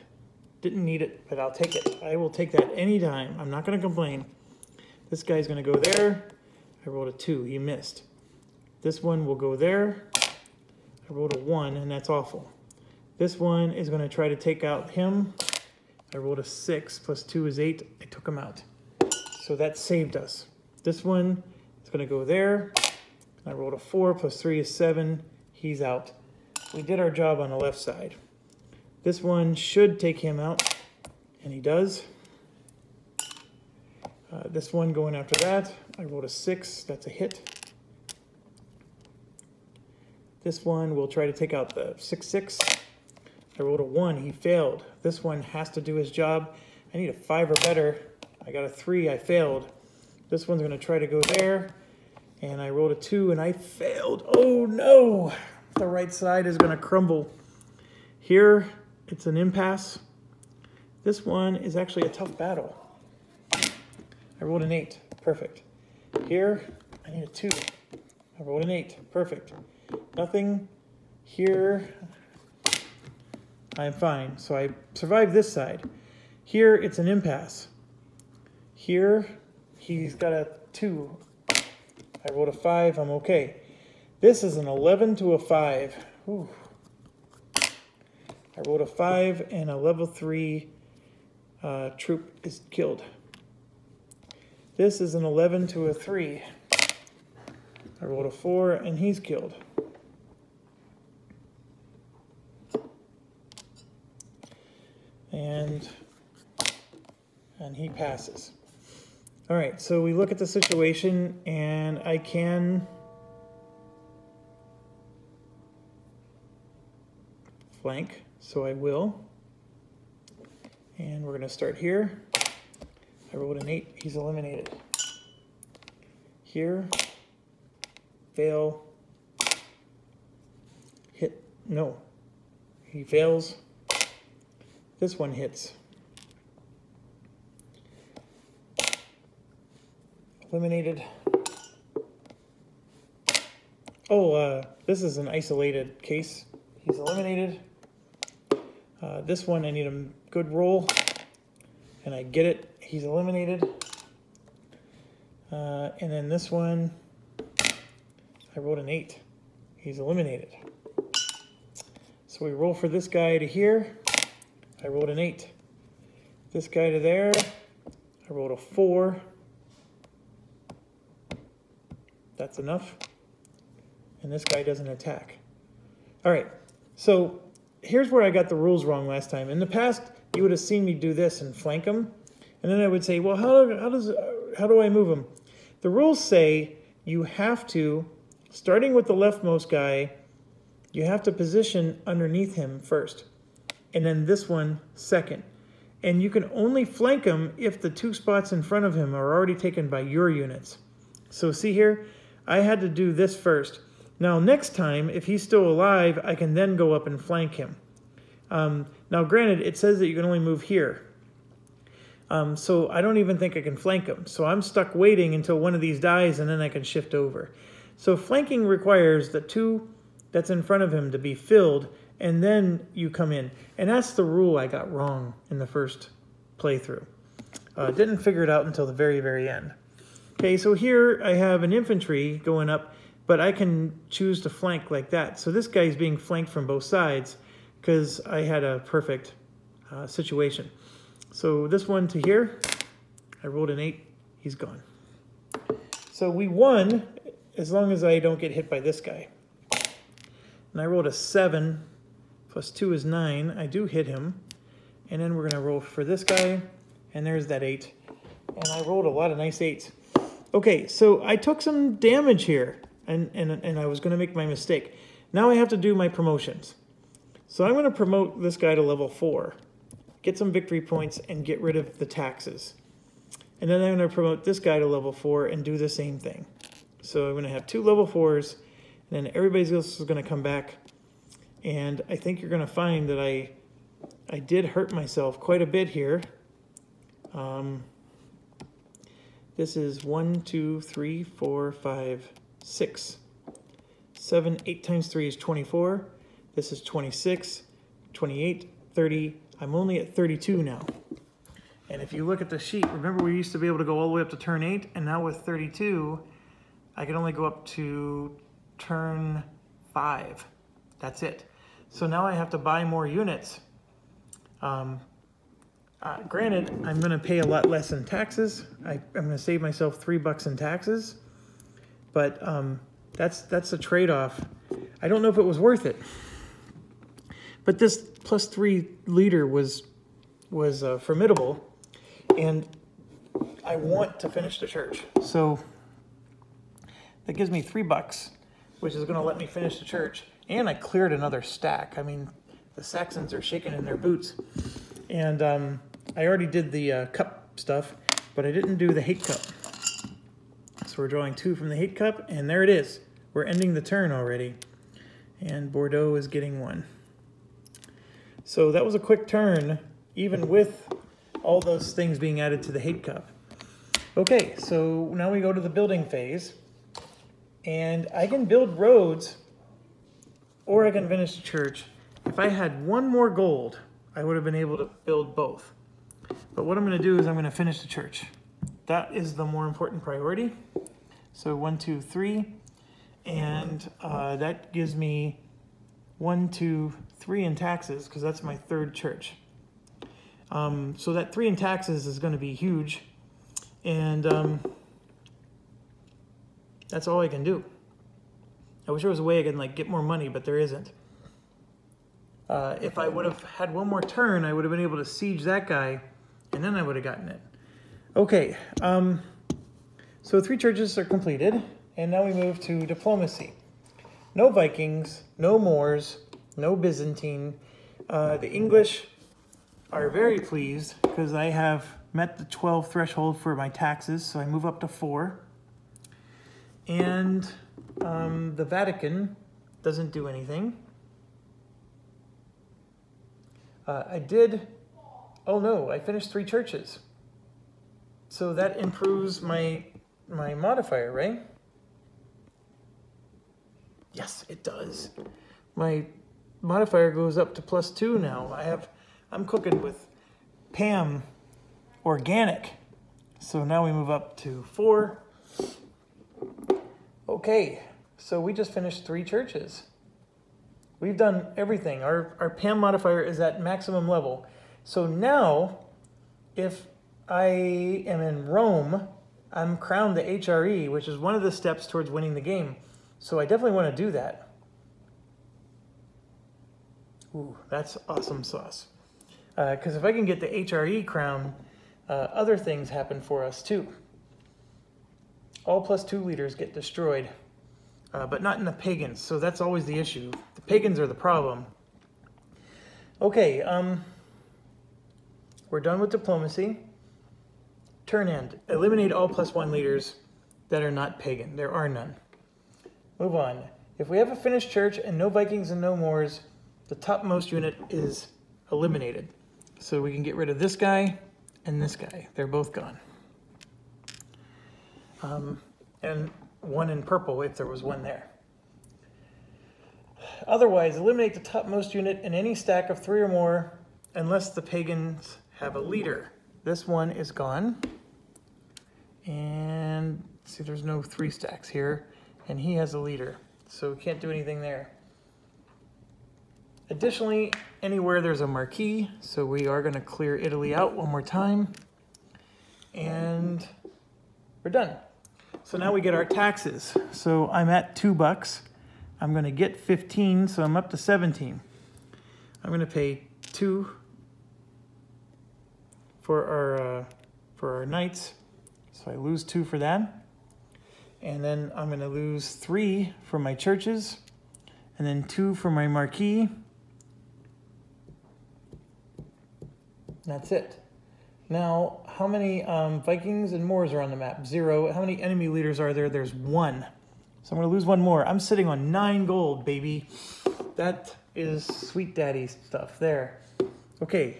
Didn't need it, but I'll take it. I will take that anytime. I'm not going to complain. This guy's going to go there. I rolled a 2. He missed. This one will go there. I rolled a 1, and that's awful. This one is going to try to take out him. I rolled a 6 plus 2 is 8. I took him out. So that saved us. This one is going to go there. I rolled a 4 plus 3 is 7. He's out. We did our job on the left side. This one should take him out, and he does. This one going after that. I rolled a 6. That's a hit. This one will try to take out the 6, 6. I rolled a 1. He failed. This one has to do his job. I need a 5 or better. I got a 3. I failed. This one's going to try to go there. And I rolled a 2, and I failed. Oh, no. The right side is going to crumble. Here, it's an impasse. This one is actually a tough battle. I rolled an 8. Perfect. Here, I need a 2. I rolled an 8. Perfect. Nothing. Here, I'm fine. So I survived this side. Here, it's an impasse. Here, he's got a 2. I rolled a 5. I'm okay. This is an 11 to a 5. Ooh. I rolled a 5, and a level 3 troop is killed. This is an 11 to a 3. I rolled a 4, and he's killed. And he passes. All right, so we look at the situation, and I can flank, so I will. And we're going to start here. I rolled an 8. He's eliminated. Here, fail, hit, no. He fails. This one hits. Eliminated. Oh, this is an isolated case. He's eliminated. This one, I need a good roll, and I get it. He's eliminated. And then this one, I rolled an 8. He's eliminated. So we roll for this guy to here. I rolled an 8. This guy to there. I rolled a 4. That's enough. And this guy doesn't attack. All right, so here's where I got the rules wrong last time. In the past, you would have seen me do this and flank him. And then I would say, well, how do I move him? The rules say you have to, starting with the leftmost guy, you have to position underneath him first, and then this one second. And you can only flank him if the 2 spots in front of him are already taken by your units. So see here, I had to do this first. Now next time, if he's still alive, I can then go up and flank him. Now granted, it says that you can only move here. So I don't even think I can flank him. So I'm stuck waiting until one of these dies and then I can shift over. So flanking requires the 2 that's in front of him to be filled, and then you come in. And that's the rule I got wrong in the first playthrough. Didn't figure it out until the very, very end. Okay, so here I have an infantry going up, but I can choose to flank like that. So this guy's being flanked from both sides because I had a perfect situation. So this one to here, I rolled an 8, he's gone. So we won as long as I don't get hit by this guy. And I rolled a 7, plus 2 is 9. I do hit him. And then we're going to roll for this guy, and there's that 8. And I rolled a lot of nice 8s. Okay, so I took some damage here, and I was going to make my mistake. Now I have to do my promotions. So I'm going to promote this guy to level 4, get some victory points, and get rid of the taxes. And then I'm going to promote this guy to level 4 and do the same thing. So I'm going to have 2 level 4s, and then everybody else is going to come back. And I think you're going to find that I did hurt myself quite a bit here. This is 1, 2, 3, 4, 5, 6, 7, 8 times 3 is 24. This is 26, 28, 30. I'm only at 32 now. And if you look at the sheet, remember we used to be able to go all the way up to turn 8, and now with 32, I can only go up to turn 5. That's it. So now I have to buy more units. Granted, I'm going to pay a lot less in taxes. I'm going to save myself $3 in taxes, but that's a trade-off. I don't know if it was worth it. But this +3 leader was formidable, and I want to finish the church. So that gives me $3, which is going to let me finish the church. And I cleared another stack. I mean, the Saxons are shaking in their boots. And I already did the cup stuff, but I didn't do the hate cup. So we're drawing 2 from the hate cup, and there it is. We're ending the turn already. And Bordeaux is getting 1. So that was a quick turn, even with all those things being added to the hate cup. Okay, so now we go to the building phase. And I can build roads, or I can finish the church. If I had 1 more gold, I would have been able to build both. But what I'm going to do is I'm going to finish the church. That is the more important priority. So 1, 2, 3. And that gives me 1, 2, 3 in taxes, because that's my 3rd church. So that 3 in taxes is going to be huge. And that's all I can do. I wish there was a way I could like get more money, but there isn't. If I would have had 1 more turn, I would have been able to siege that guy, and then I would have gotten it. Okay, so 3 churches are completed, and now we move to diplomacy. No Vikings, no Moors, no Byzantine. The English are very pleased because I have met the 12 threshold for my taxes, so I move up to 4. And the Vatican doesn't do anything. Oh no, I finished 3 churches. So that improves my modifier, right? Yes, it does. My modifier goes up to +2 now. I'm cooking with Pam Organic. So now we move up to 4. Okay, so we just finished 3 churches. We've done everything. Our PAM modifier is at maximum level. So now, if I am in Rome, I'm crowned the HRE, which is one of the steps towards winning the game. So I definitely want to do that. Ooh, that's awesome sauce. Because if I can get the HRE crown, other things happen for us too. All +2 leaders get destroyed. but not in the pagans. So that's always the issue. The pagans are the problem. Okay, we're done with diplomacy. Turn end. Eliminate all +1 leaders that are not pagan. There are none. Move on. If we have a finished church and no Vikings and no Moors, the topmost unit is eliminated. So we can get rid of this guy and this guy. They're both gone. And one in purple if there was one there. Otherwise, eliminate the topmost unit in any stack of 3 or more unless the pagans have a leader. This one is gone. And see, there's no 3 stacks here. And he has a leader, so we can't do anything there. Additionally, anywhere there's a marquee, so we are going to clear Italy out one more time. And we're done. So now we get our taxes. So I'm at $2. I'm going to get 15, so I'm up to 17. I'm going to pay 2 for our knights, so I lose 2 for that. And then I'm going to lose 3 for my churches, and then 2 for my marquee. That's it. Now, how many Vikings and Moors are on the map? 0. How many enemy leaders are there? There's 1. So I'm going to lose 1 more. I'm sitting on 9 gold, baby. That is sweet daddy stuff there. Okay,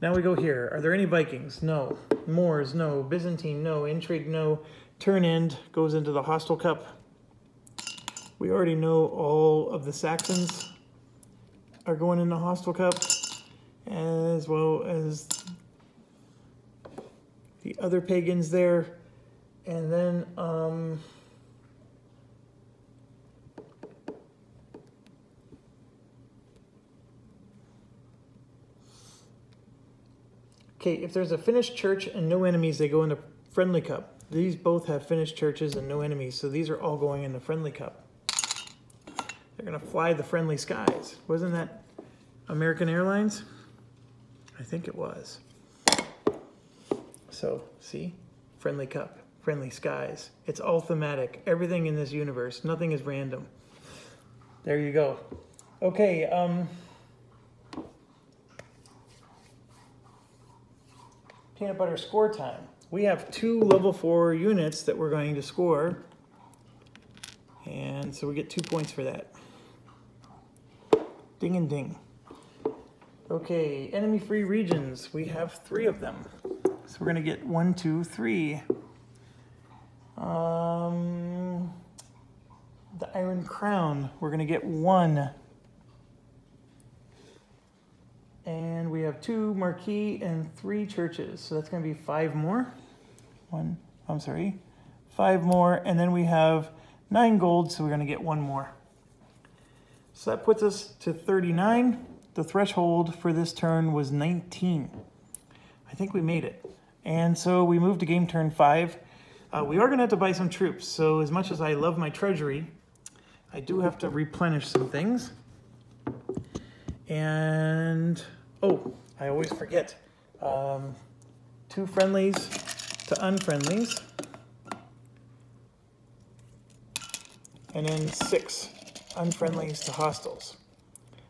now we go here. Are there any Vikings? No. Moors? No. Byzantine? No. Intrigue? No. Turn end goes into the hostile cup. We already know all of the Saxons are going in the hostile cup, as well as the other pagans there. And then okay, if there's a finished church and no enemies, they go into friendly cup. These both have finished churches and no enemies, so these are all going in the friendly cup. They're going to fly the friendly skies. Wasn't that American Airlines? I think it was. So, see? Friendly cup, friendly skies. It's all thematic. Everything in this universe. Nothing is random. There you go. Okay, peanut butter score time. We have 2 level 4 units that we're going to score. And so we get 2 points for that. Ding and ding. Okay, enemy-free regions. We have 3 of them. So we're going to get 1, 2, 3. The Iron Crown, we're going to get 1. And we have 2 marquee and 3 churches. So that's going to be 5 more. 5 more. And then we have 9 gold, so we're going to get 1 more. So that puts us to 39. The threshold for this turn was 19. I think we made it. And so we moved to game turn 5. We are going to have to buy some troops. So as much as I love my treasury, I do have to replenish some things. And, oh, I always forget. 2 friendlies to unfriendlies. And then 6 unfriendlies to hostiles.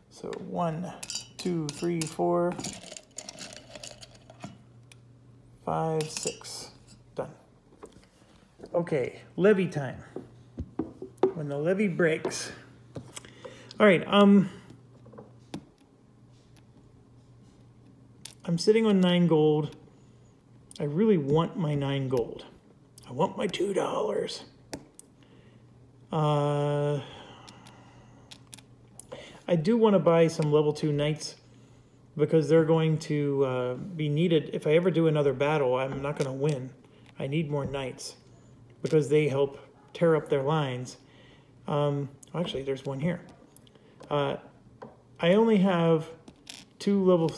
So 1, 2, 3, 4, 5, 6. Done. Okay, levy time. When the levy breaks. All right, I'm sitting on 9 gold. I really want my 9 gold. I want my $2. I do want to buy some level 2 knights because they're going to be needed. If I ever do another battle, I'm not going to win. I need more knights because they help tear up their lines. Actually, there's one here. I only have 2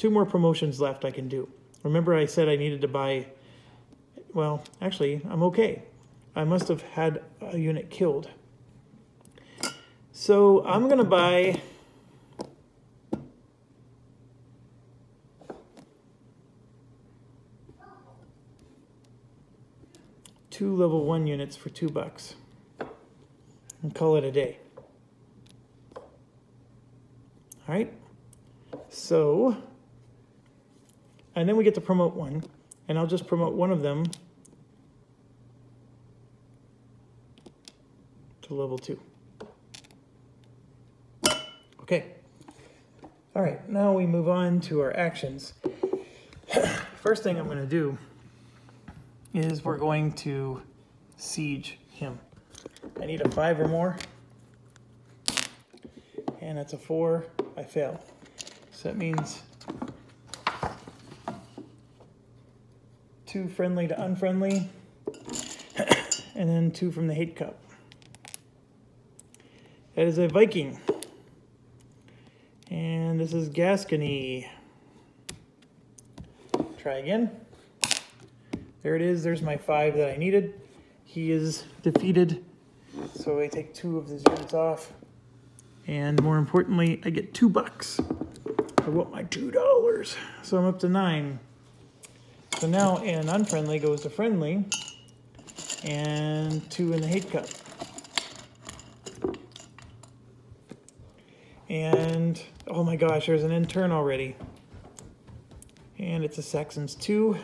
more promotions left I can do. Remember I said I needed to buy, well, actually, I'm okay. I must have had a unit killed. So I'm going to buy two level 1 units for $2. and call it a day. All right, so, and then we get to promote one, and I'll just promote one of them to level 2. Okay. All right, now we move on to our actions. First thing I'm going to do is we're going to siege him. I need a 5 or more, and that's a 4. I fail. So that means 2 friendly to unfriendly, and then 2 from the hate cup. That is a Viking. And this is Gascony. Try again. There it is. There's my 5 that I needed. He is defeated. So I take 2 of his units off. And more importantly, I get $2. I want my $2. So I'm up to 9. So now an unfriendly goes to friendly. And 2 in the hate cup. And, oh my gosh, there's an intern already. And it's a Saxons 2.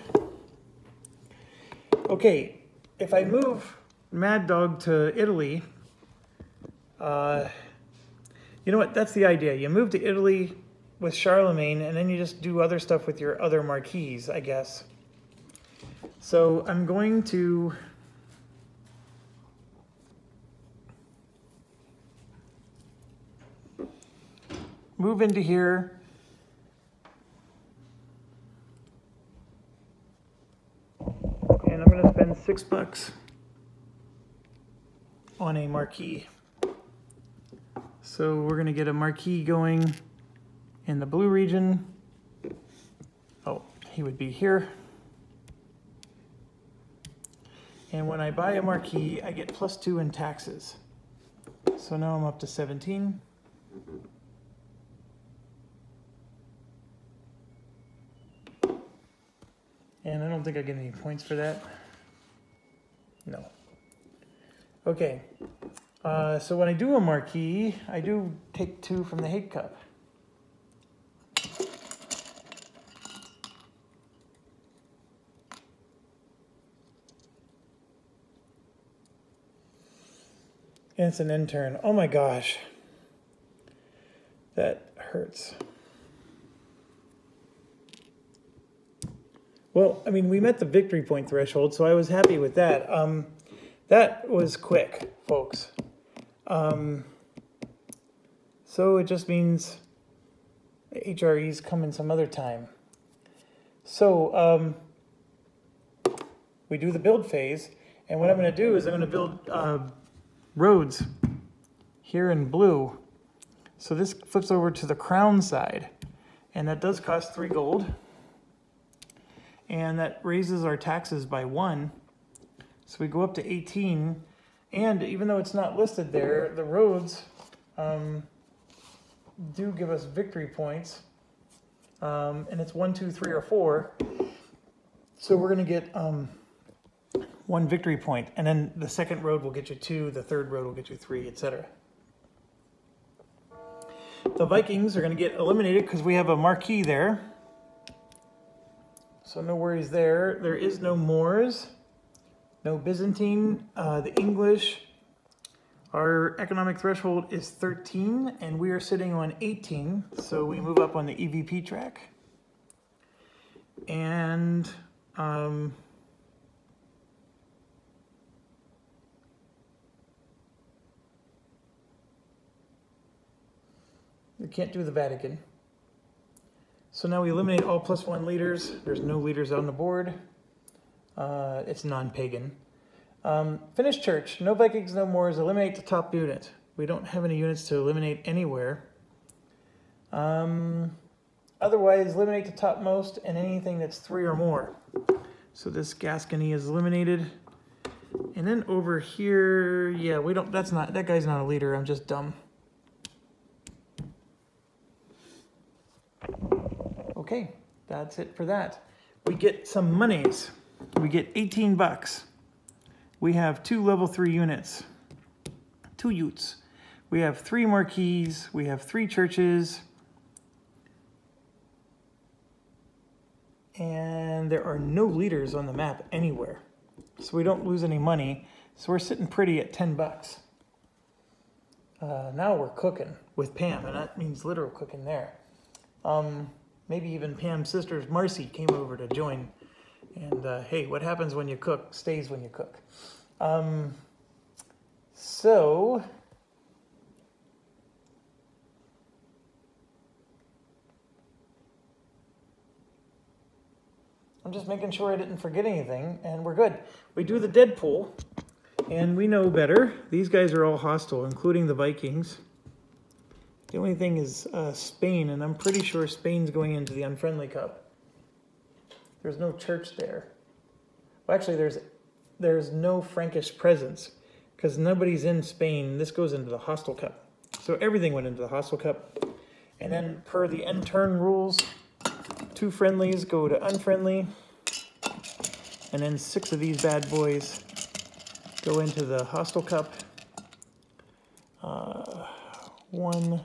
Okay, if I move Mad Dog to Italy, you know what, that's the idea. You move to Italy with Charlemagne, and then you just do other stuff with your other marquis, I guess. So I'm going to... move into here. And I'm going to spend $6 on a marquee. So we're going to get a marquee going in the blue region. Oh, he would be here. And when I buy a marquee, I get +2 in taxes. So now I'm up to 17. And I don't think I get any points for that. No. Okay. So when I do a marquee, I do take 2 from the hate cup. And it's an intern. Oh my gosh. That hurts. Well, I mean, we met the victory point threshold, so I was happy with that. That was quick, folks. So it just means HREs coming some other time. So we do the build phase, and what I'm going to do is I'm going to build roads here in blue. So this flips over to the crown side, and that does cost 3 gold. And that raises our taxes by 1. So we go up to 18. And even though it's not listed there, the roads do give us victory points. And it's 1, 2, 3, or 4. So we're going to get 1 victory point. And then the second road will get you 2. The third road will get you 3, etc. The Vikings are going to get eliminated because we have a marquee there. So no worries there. There is no Moors, no Byzantine. The English, our economic threshold is 13, and we are sitting on 18. So we move up on the EVP track. And we can't do the Vatican. So now we eliminate all +1 leaders. There's no leaders on the board. It's non-pagan. Finish church. No Vikings, no Moors. Eliminate the top unit. We don't have any units to eliminate anywhere. Otherwise, eliminate the topmost and anything that's 3 or more. So this Gascony is eliminated. And then over here, yeah, we don't, that guy's not a leader. I'm just dumb. Okay, that's it for that. We get some monies. We get $18. We have 2 level 3 units. 2 Utes. We have 3 marquees. We have 3 churches. And there are no leaders on the map anywhere. So we don't lose any money. So we're sitting pretty at 10 bucks. Now we're cooking with Pam, and that means literal cooking there. Maybe even Pam's sister Marcy came over to join. And hey, what happens when you cook stays when you cook. So I'm just making sure I didn't forget anything, and we're good. We do the Deadpool, and we know better. These guys are all hostile, including the Vikings. The only thing is Spain, and I'm pretty sure Spain's going into the Unfriendly Cup. There's no church there. Well, actually, there's no Frankish presence, because nobody's in Spain. This goes into the Hostile Cup. So everything went into the Hostile Cup. And then per the end turn rules, 2 friendlies go to unfriendly, and then 6 of these bad boys go into the Hostile Cup. 1,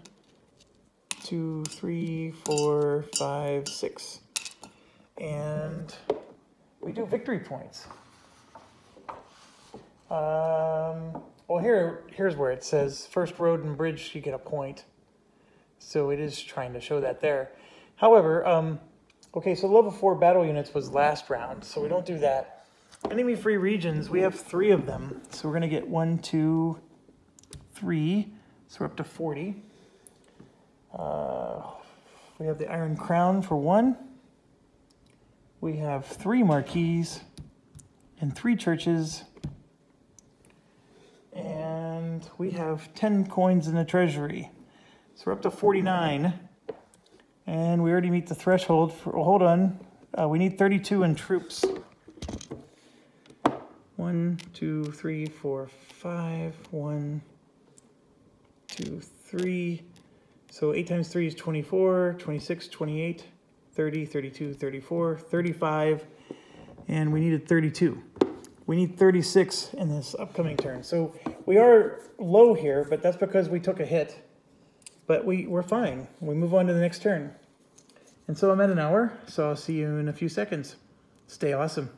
2, 3, 4, 5, 6. And we do victory points. Well, here's where it says first road and bridge, you get a point. So it is trying to show that there. However, okay, so level 4 battle units was last round, so we don't do that. Enemy free regions, we have 3 of them. So we're going to get 1, 2, 3. So we're up to 40. We have the Iron Crown for 1. We have 3 marquees and 3 churches. And we have 10 coins in the treasury. So we're up to 49. And we already meet the threshold for, oh, hold on. We need 32 in troops. 1, 2, 3, 4, 5. 1, 2, 3. So 8 times 3 is 24, 26, 28, 30, 32, 34, 35. And we needed 32. We need 36 in this upcoming turn. So we are low here, but that's because we took a hit. But we're fine. We move on to the next turn. And so I'm at an hour, so I'll see you in a few seconds. Stay awesome.